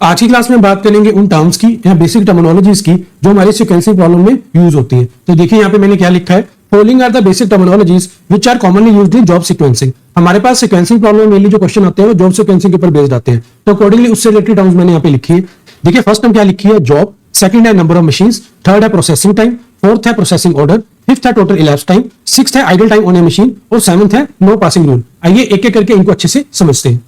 आज की क्लास में बात करेंगे उन टर्म्स की या बेसिक टर्मिनोलॉजीज की जो हमारे सीक्वेंसिंग प्रॉब्लम में यूज होती है। तो देखिए यहाँ पे मैंने क्या लिखा है, following are the basic terminologies which are commonly used in job sequencing. हमारे पास सीक्वेंसिंग प्रॉब्लम में मेनली जो क्वेश्चन आते हैं वो जॉब सीक्वेंसिंग के ऊपर बेस्ड आते हैं, तो अकॉर्डिंगली उससे रिलेटेड टर्म्स मैंने यहाँ पे लिखी है। देखिए फर्स्ट टर्म क्या लिखी है, जॉब, सेकंड है नंबर ऑफ मशीन्स, थर्ड है प्रोसेसिंग टाइम, फोर्थ है प्रोसेसिंग ऑर्डर, फिफ्थ है टोटल इलैप्स टाइम, सिक्स्थ है idle time on A machine और सेवंथ है नो पासिंग रूल। आइए एक एक करके इनको अच्छे से समझते हैं।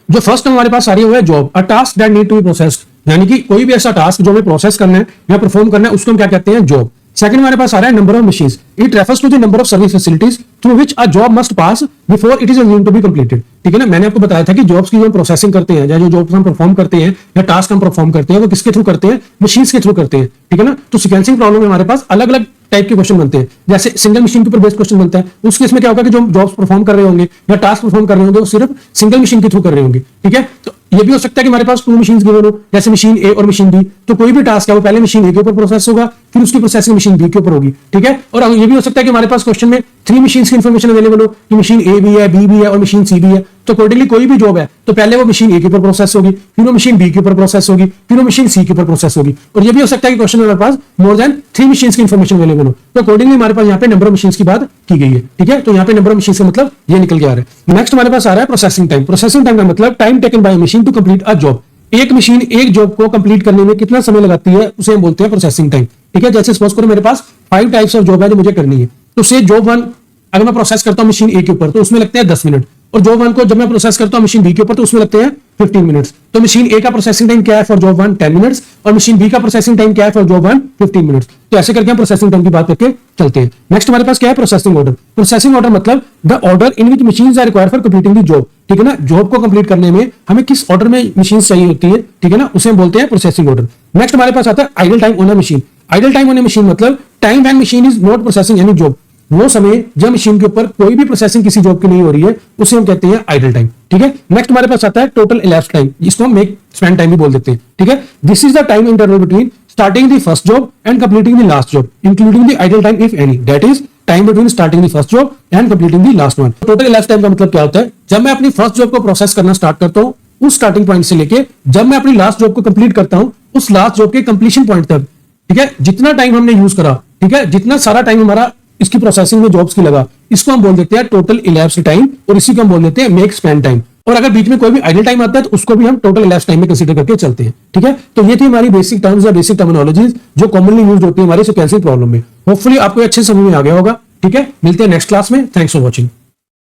जो फर्स्ट हमारे पास आ रही है job, a task that need to be processed, यानी कि कोई भी ऐसा टास्क जो हमें प्रोसेस करना है या परफॉर्म करना है उसको हम क्या कहते हैं, जॉब। सेकंड हमारे पास आ रहा है number of machines, it refers to the number of service facilities through which a job must pass before it is assumed to be completed. ठीक है ना, मैंने आपको बताया था कि जॉब्स की जो हम प्रोसेसिंग करते हैं या जो जॉब्स हम परफॉर्म करते हैं या टास्क हम परफॉर्म करते हैं वो किसके थ्रू करते हैं, मशीन्स के थ्रू करते हैं। ठीक है ना, तो सीक्वेंसिंग प्रॉब्लम में हमारे पास अलग अलग टाइप के क्वेश्चन बनते हैं। जैसे सिंगल मशीन के ऊपर बेस्ड क्वेश्चन बनता है, उस केस में क्या होगा कि जो जॉब्स परफॉर्म कर रहे होंगे या टास्क परफॉर्म कर रहे होंगे वो सिर्फ सिंगल मशीन के थ्रू कर रहे होंगे। ठीक है, तो ये भी हो सकता है कि हमारे पास टू मशीन्स गिवन हो, जैसे मशीन ए और मशीन बी, तो कोई भी टास्क है वो पहले मशीन ए के ऊपर प्रोसेस होगा फिर उसकी प्रोसेसिंग मशीन बी के ऊपर होगी। ठीक है, और ये भी हो सकता है कि हमारे पास क्वेश्चन में थ्री मशीन्स की इंफॉर्मेशन अवेलेबल हो कि मशीन ए भी है, बी भी है और मशीन सी भी है, तो अकॉर्डिंगली कोई भी जॉब है तो पहले वो मशीन ए के ऊपर प्रोसेस होगी, फिर वो मशीन बी के ऊपर प्रोसेस होगी, फिर वो मशीन सी के ऊपर प्रोसेस होगी। और ये भी हो सकता है कि क्वेश्चन में हमारे पास मोर देन थ्री मशीन्स की इंफॉर्मेशन अवेलेबल हो, तो अकॉर्डिंगली हमारे पास यहाँ पे नंबर ऑफ मशीन्स की बात की गई है। ठीक है, तो यहाँ पे नंबर ऑफ मशीन्स का मतलब ये निकल के आ रहा है। नेक्स्ट हमारे पास आ रहा है प्रोसेसिंग टाइम। प्रोसेसिंग टाइम का मतलब time taken by machine to complete a job. एक मशीन एक जॉब को कंप्लीट करने में कितना समय लगाती है उसे हम बोलते हैं प्रोसेसिंग टाइम। ठीक है, जैसे सपोज करो मेरे पास 5 टाइप्स ऑफ जॉब है जो मुझे करनी है, तो से जॉब 1 अगर मैं प्रोसेस करता हूं मशीन ए के ऊपर तो उसमें लगते हैं 10 मिनट, और जॉब 1 को जब मैं प्रोसेस करता हूं मशीन बी के ऊपर तो उसमें लगते हैं 15 मिनट्स। तो मशीन ए का प्रोसेसिंग टाइम क्या है फॉर जॉब 1 10 मिनट्स और मशीन बी का प्रोसेसिंग टाइम क्या है फॉर जॉब 1 15 मिनट्स। तो ऐसे करके हम प्रोसेसिंग टाइम की बात करके चलते हैं। नेक्स्ट हमारे पास क्या है, प्रोसेसिंग ऑर्डर। प्रोसेसिंग ऑर्डर मतलब the order in which machines are required for completing the job. ठीक है ना, जॉब को कंप्लीट करने में हमें किस ऑर्डर में मशीन चाहिए होती है, ठीक है ना, उसे हम बोलते हैं प्रोसेसिंग ऑर्डर। नेक्स्ट हमारे पास आता है idle time on a machine. Idle time on a machine मतलब time when machine is not processing any job, वो समय जब मशीन के ऊपर कोई भी प्रोसेसिंग किसी जॉब की नहीं हो रही है उसे हम कहते हैं आइडल टाइम। ठीक है, नेक्स्ट हमारे पास आता है टोटल इलैप्स टाइम, जिसको हम मेक स्पेंड टाइम भी बोल देते हैं। ठीक है, this is the time interval between starting the first job and completing the last job including the idle time if any, that is time between starting the first job and completing the last one. Total elapse time का मतलब क्या होता है, जब मैं अपनी first job को process करना स्टार्ट करता हूं उस स्टार्टिंग पॉइंट से लेके जब मैं अपनी लास्ट जॉब को कंप्लीट करता हूं उस लास्ट जॉब के कंप्लीशन पॉइंट तक। ठीक है, जितना टाइम हमने यूज करा, ठीक है, जितना सारा टाइम हमारा इसकी प्रोसेसिंग में जॉब्स की लगा, इसको हम बोल देते हैं टोटल इलैप्स टाइम और इसी को हम बोल देते हैं मेक स्पेंड टाइम। और अगर बीच में कोई भी आइडल टाइम आता है तो उसको भी हम टोटल इलैप्स टाइम में कंसीडर करके चलते हैं। ठीक है, तो ये थी हमारी बेसिक टर्म्स या बेसिक टर्मिनोलॉजीज जो कॉमनली यूज होती है हमारे सीक्वेंसिंग प्रॉब्लम में। होपफुली आपको अच्छे समझ में आ गया होगा। ठीक है, मिलते हैं नेक्स्ट क्लास में। Thanks for watching.